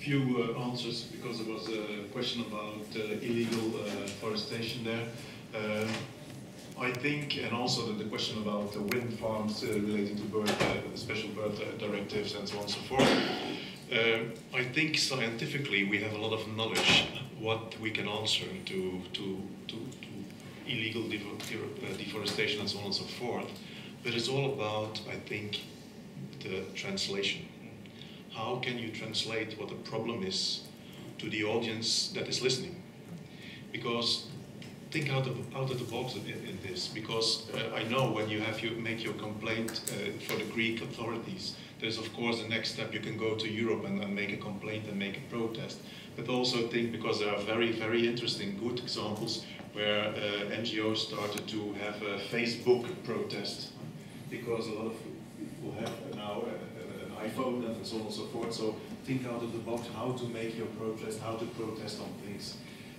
few answers, because there was a question about illegal forestation there. I think, and also the question about the wind farms relating to special bird directives and so on and so forth. I think scientifically we have a lot of knowledge what we can answer to illegal deforestation and so on and so forth. But it's all about, I think, the translation. How can you translate what the problem is to the audience that is listening? Because think out of the box in this, because I know when you make your complaint for the Greek authorities, there's of course the next step, you can go to Europe and make a complaint and make a protest. But also think, because there are very, very interesting, good examples where NGOs started to have a Facebook protest, because a lot of people have now an iPhone and so on and so forth. So think out of the box how to make your protest, how to protest on things.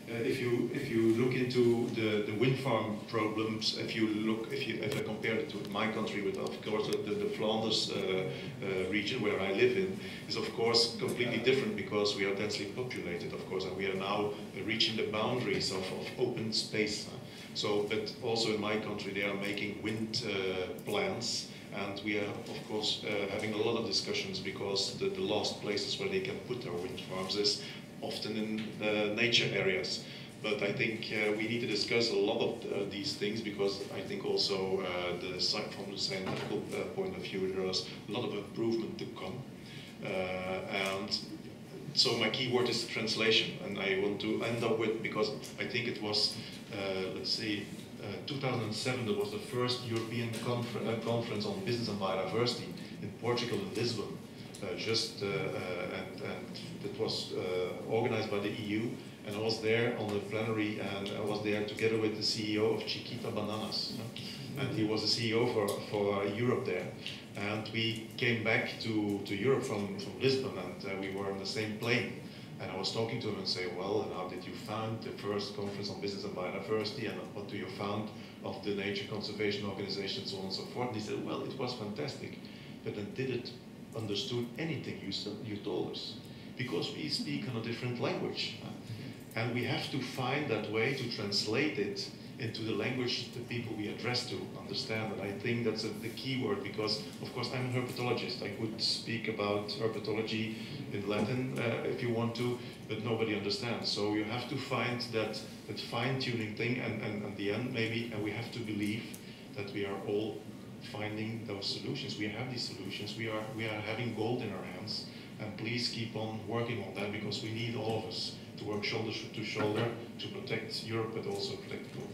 If you look into the wind farm problems, if I compare it to my country, with of course the Flanders region where I live in, is of course completely different, because we are densely populated, of course, and we are now reaching the boundaries of open space. So, but also in my country they are making wind plans, and we are of course having a lot of discussions, because the last places where they can put their wind farms is often in nature areas. But I think we need to discuss a lot of these things, because I think also from the scientific point of view there is a lot of improvement to come. And so my key word is translation, and I want to end up with, because I think it was, let's say, 2007, there was the first European conference on business and biodiversity in Portugal, in Lisbon. And it was organized by the EU, and I was there on the plenary, and I was there together with the CEO of Chiquita Bananas, and he was the CEO for Europe there. And we came back to Europe from Lisbon, and we were on the same plane. And I was talking to him and saying, well, and how did you found the first conference on business and biodiversity, and what do you found of the nature conservation organization, and so on and so forth? And he said, well, it was fantastic, but then did it understood anything you told us, because we speak on a different language, and we have to find that way to translate it into the language the people we address to understand. And I think that's the key word, because of course I'm a herpetologist. I could speak about herpetology in Latin if you want to, but nobody understands. So you have to find that fine-tuning thing, and at the end maybe, and we have to believe that we are all finding those solutions. We have these solutions. We are having gold in our hands, and please keep on working on that, because we need all of us to work shoulder to shoulder to protect Europe, but also protect the globe.